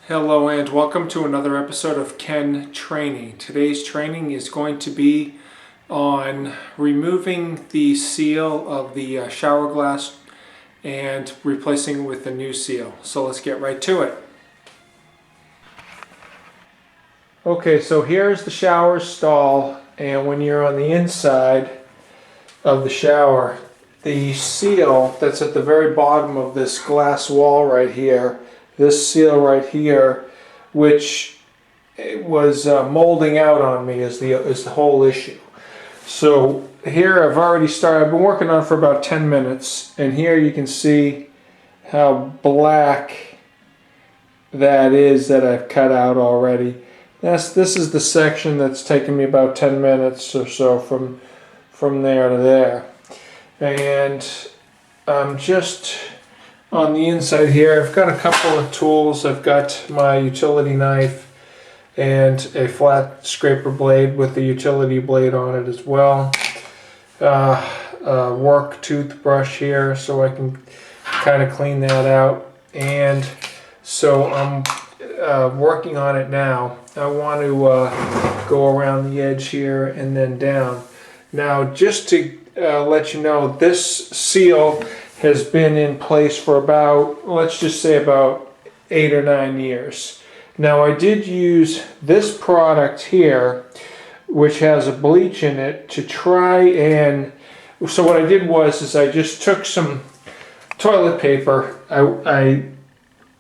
Hello and welcome to another episode of Ken Training. Today's training is going to be on removing the seal of the shower glass and replacing it with a new seal. So let's get right to it. Okay, so here's the shower stall, and when you're on the inside of the shower, the seal that's at the very bottom of this glass wall right here, this seal right here, which was molding out on me is the whole issue. So here I've already started, I've been working on it for about 10 minutes, and here you can see how black that is that I've cut out already. This is the section that's taken me about 10 minutes or so from there to there. And I'm just on the inside here. I've got a couple of tools. I've got my utility knife and a flat scraper blade with the utility blade on it as well. A work toothbrush here so I can kind of clean that out. And so I'm working on it now. I want to go around the edge here and then down. Now, just to let you know, this seal has been in place for about, let's just say about 8 or 9 years. Now, I did use this product here, which has a bleach in it, to try and, so what I did was I just took some toilet paper, I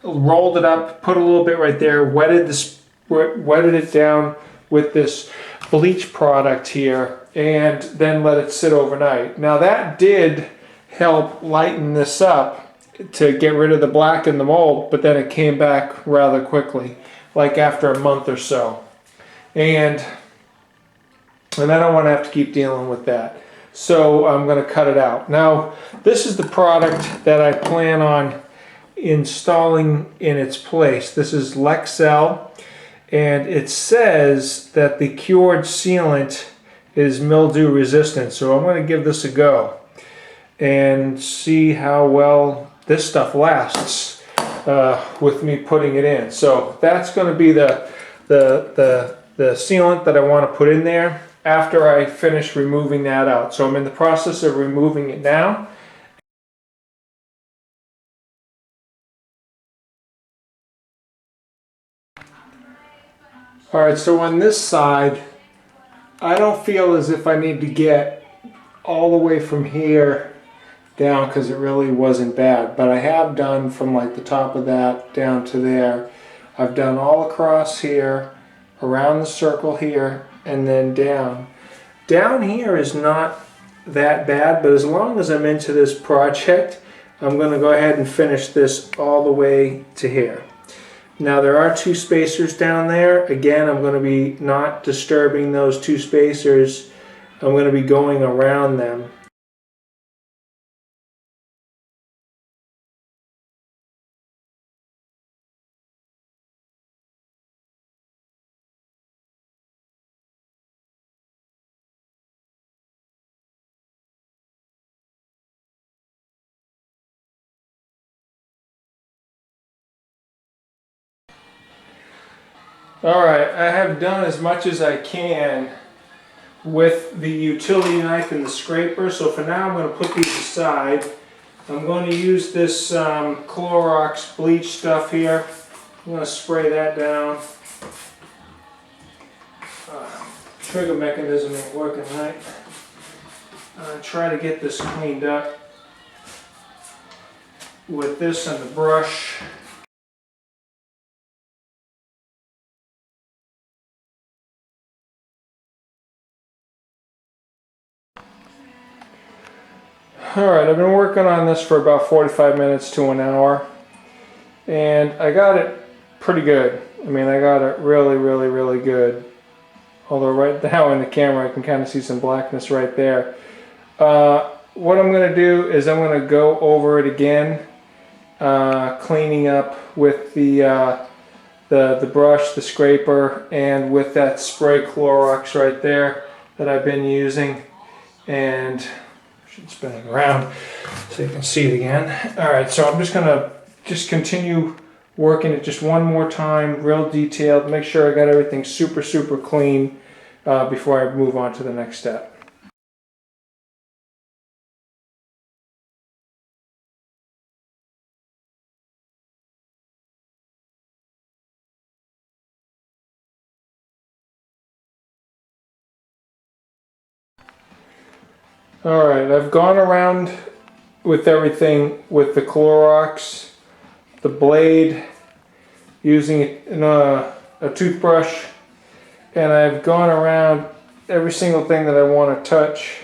rolled it up, put a little bit right there, wetted it down with this bleach product here, and then let it sit overnight. Now that did help lighten this up to get rid of the black and the mold, but then it came back rather quickly, like after a month or so. And I don't want to have to keep dealing with that. So I'm going to cut it out. Now, this is the product that I plan on installing in its place. This is Lexel, and it says that the cured sealant is mildew resistant. So I'm going to give this a go and see how well this stuff lasts with me putting it in. So that's going to be the sealant that I want to put in there after I finish removing that out. So I'm in the process of removing it now. Alright, so on this side, I don't feel as if I need to get all the way from here down because it really wasn't bad, but I have done from like the top of that down to there. I've done all across here, around the circle here, and then down. Down here is not that bad, but as long as I'm into this project, I'm going to go ahead and finish this all the way to here. Now there are 2 spacers down there. Again, I'm going to be not disturbing those 2 spacers. I'm going to be going around them. Alright, I have done as much as I can with the utility knife and the scraper, so for now I'm going to put these aside. I'm going to use this Clorox bleach stuff here. I'm going to spray that down. Trigger mechanism ain't working right. Try to get this cleaned up with this and the brush. Alright, I've been working on this for about 45 minutes to an hour, and I got it pretty good. I mean, I got it really good. Although right now in the camera I can kind of see some blackness right there. What I'm going to do is I'm going to go over it again, cleaning up with the brush, the scraper, and with that spray Clorox right there that I've been using. And should spin it around so you can see it again. Alright, so I'm just going to continue working it just one more time, real detailed, make sure I got everything super clean before I move on to the next step. Alright, I've gone around with everything with the Clorox, the blade, using a toothbrush, and I've gone around every single thing that I want to touch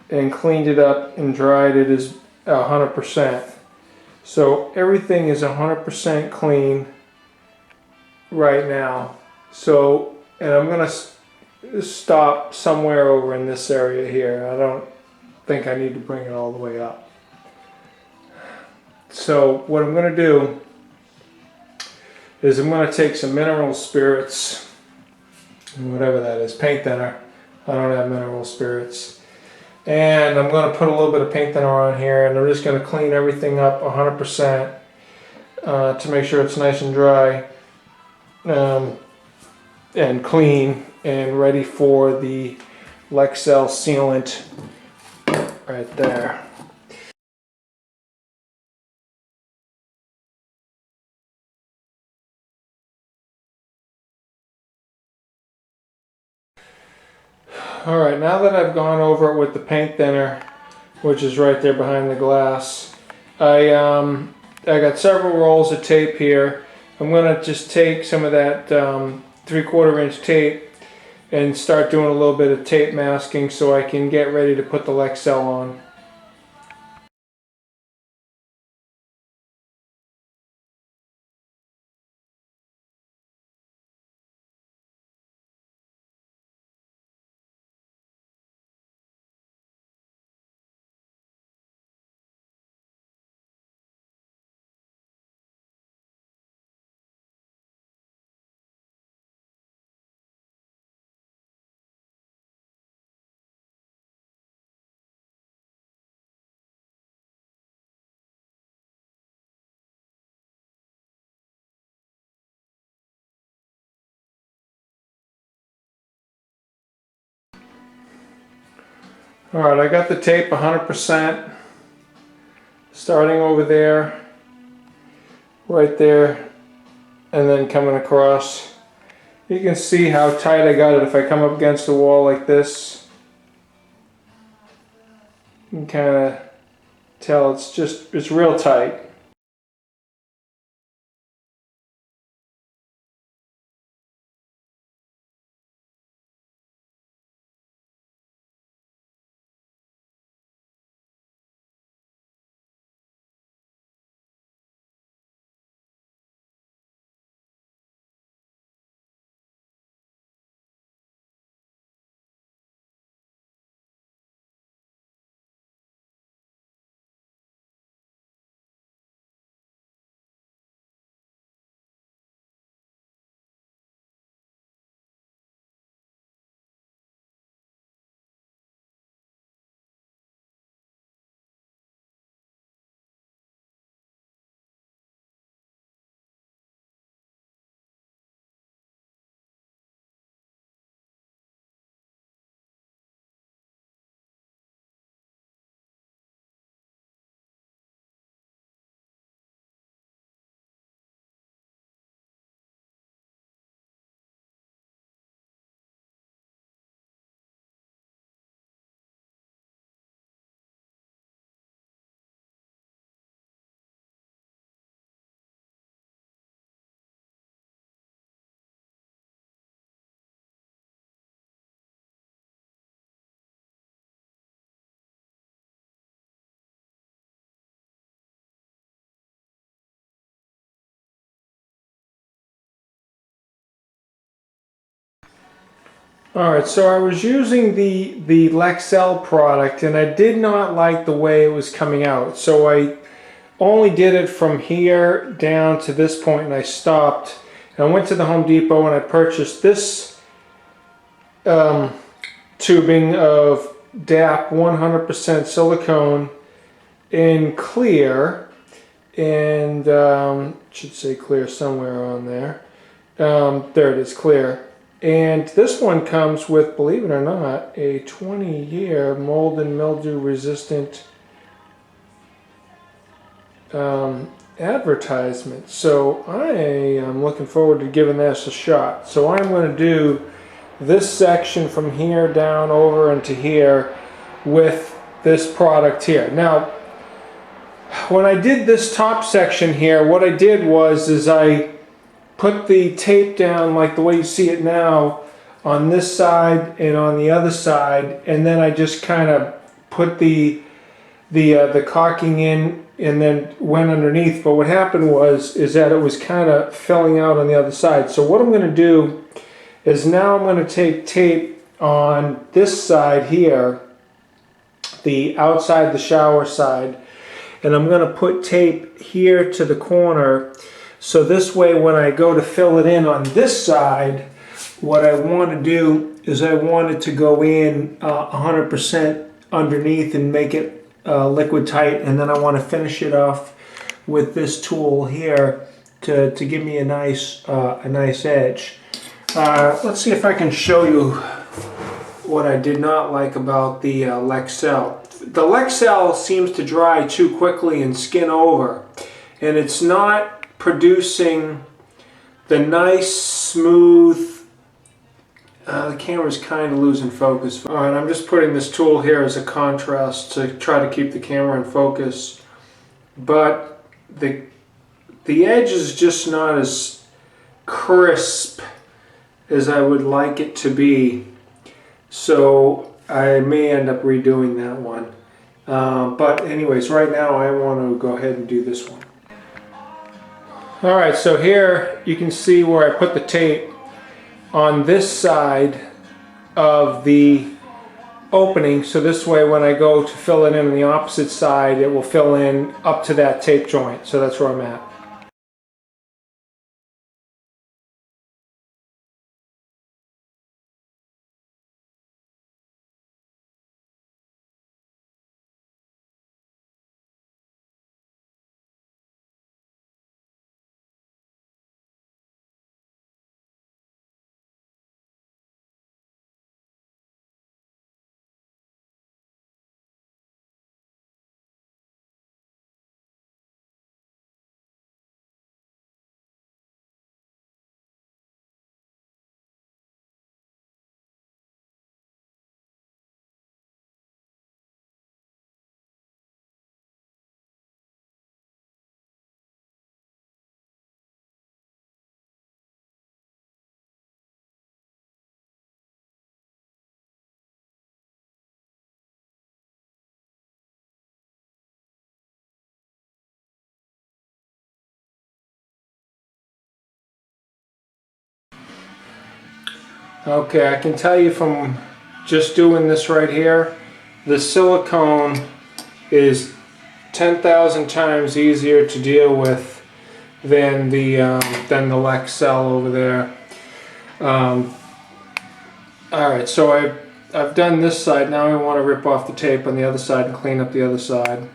and cleaned it up and dried it as 100%. So everything is 100% clean right now. So, and I'm going to stop somewhere over in this area here. I don't think I need to bring it all the way up. So what I'm going to do is I'm going to take some mineral spirits, whatever that is, paint thinner. I don't have mineral spirits. And I'm going to put a little bit of paint thinner on here, and I'm just going to clean everything up 100% to make sure it's nice and dry and clean and ready for the Lexel sealant right there. Alright, now that I've gone over it with the paint thinner, which is right there behind the glass, I got several rolls of tape here. I'm going to just take some of that 3/4 inch tape and start doing a little bit of tape masking so I can get ready to put the Lexel on. Alright, I got the tape 100%, starting over there, right there, and then coming across. You can see how tight I got it. If I come up against the wall like this, you can kind of tell it's real tight. Alright, so I was using the Lexel product, and I did not like the way it was coming out. So I only did it from here down to this point, and I stopped. And I went to the Home Depot and I purchased this tubing of DAP 100% silicone in clear. and should say clear somewhere on there. There it is, clear. And this one comes with, believe it or not, a 20-year mold and mildew resistant advertisement. So I am looking forward to giving this a shot. So I'm going to do this section from here down over into here with this product here. Now, when I did this top section here, what I did was I put the tape down like the way you see it now on this side and on the other side, and then I just kind of put the caulking in and then went underneath. But what happened was that it was kind of filling out on the other side. So what I'm going to do is now I'm going to take tape on this side here, the outside the shower side, and I'm going to put tape here to the corner. So this way when I go to fill it in on this side, what I want to do is I want it to go in 100% underneath and make it liquid tight, and then I want to finish it off with this tool here to give me a nice edge. Let's see if I can show you what I did not like about the Lexel. The Lexel seems to dry too quickly and skin over, and it's not producing the nice smooth, the camera's kind of losing focus. Alright, I'm just putting this tool here as a contrast to try to keep the camera in focus, but the edge is just not as crisp as I would like it to be, so I may end up redoing that one. But anyways, right now I want to go ahead and do this one. Alright, so here you can see where I put the tape on this side of the opening, so this way when I go to fill it in on the opposite side, it will fill in up to that tape joint. So that's where I'm at. Okay, I can tell you from just doing this right here, the silicone is 10,000 times easier to deal with than the Lexel over there. Alright, so I've done this side. Now I want to rip off the tape on the other side and clean up the other side.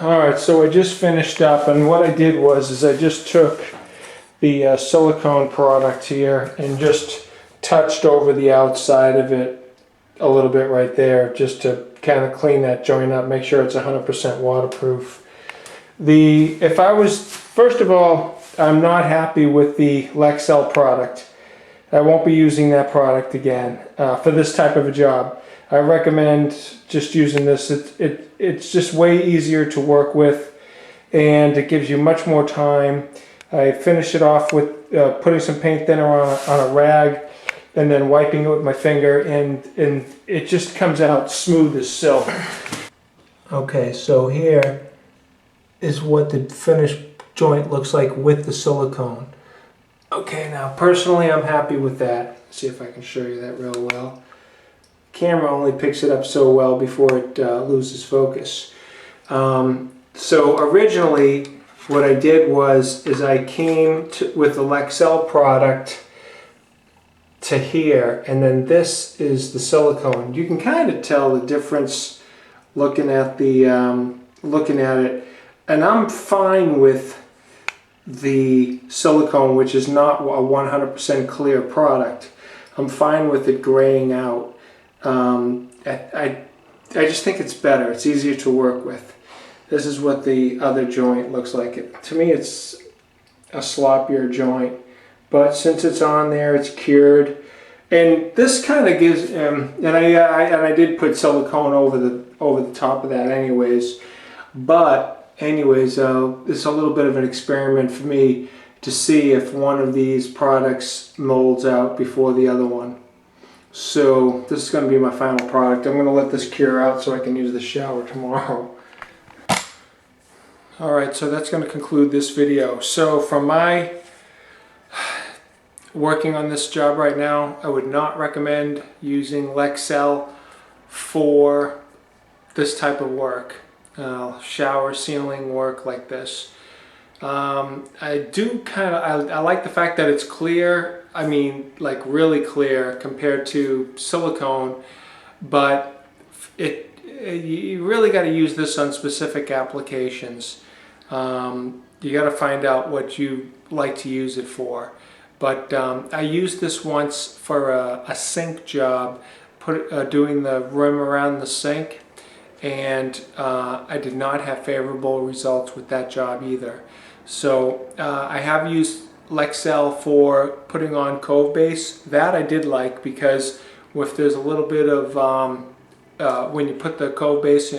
Alright, so I just finished up, and what I did was I just took the silicone product here and just touched over the outside of it a little bit right there, just to kind of clean that joint up, make sure it's 100% waterproof. First of all, I'm not happy with the Lexel product I won't be using that product again for this type of a job. I recommend just using this. It's just way easier to work with, and it gives you much more time. I finish it off with putting some paint thinner on a rag and then wiping it with my finger, and it just comes out smooth as silk. Okay, so here is what the finished joint looks like with the silicone. Okay, now personally I'm happy with that. Let's see if I can show you that real well. Camera only picks it up so well before it loses focus. So originally what I did is I came with the Lexel product to here, and then this is the silicone. You can kind of tell the difference looking at it, and I'm fine with the silicone, which is not a 100% clear product. I'm fine with it graying out. I just think it's better. It's easier to work with. This is what the other joint looks like. To me, it's a sloppier joint, but since it's on there, it's cured. And this kind of gives, and I did put silicone over the top of that, anyways. But anyways, it's a little bit of an experiment for me to see if one of these products molds out before the other one. So this is going to be my final product. I'm going to let this cure out so I can use the shower tomorrow. Alright, so that's going to conclude this video. So from my working on this job right now, I would not recommend using Lexel for this type of work. Shower ceiling work like this. I like the fact that it's clear. I mean, like really clear compared to silicone, but you really got to use this on specific applications. You got to find out what you like to use it for. But I used this once for a sink job, doing the rim around the sink, and I did not have favorable results with that job either. So I have used Lexel for putting on cove base. That I did like, because if there's a little bit of when you put the cove base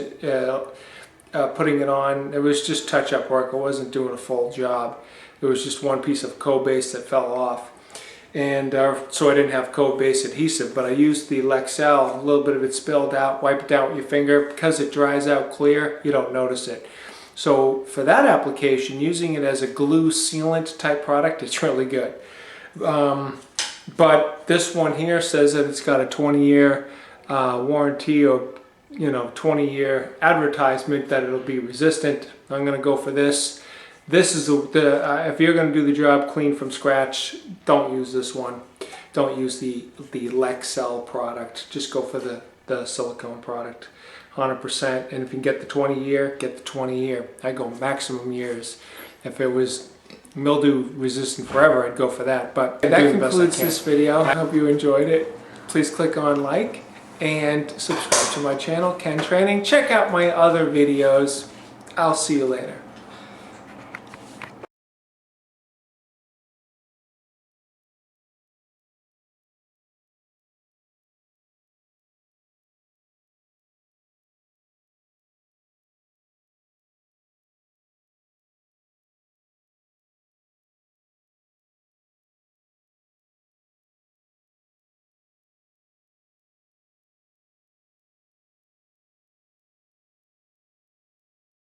putting it on, it was just touch-up work. I wasn't doing a full job. It was just one piece of cove base that fell off, and so I didn't have cove base adhesive. But I used the Lexel. A little bit of it spilled out. Wipe it down with your finger. Because it dries out clear, you don't notice it. So for that application, using it as a glue sealant type product, it's really good. But this one here says that it's got a 20-year warranty, or 20-year advertisement that it'll be resistant. I'm going to go for this. This is if you're going to do the job clean from scratch, don't use this one. Don't use the Lexel product. Just go for the silicone product. 100%, and if you can get the 20-year, get the 20-year. I go maximum years. If it was mildew resistant forever, I'd go for that. But that concludes this video. I hope you enjoyed it. Please click on like and subscribe to my channel, Ken Training. Check out my other videos. I'll see you later.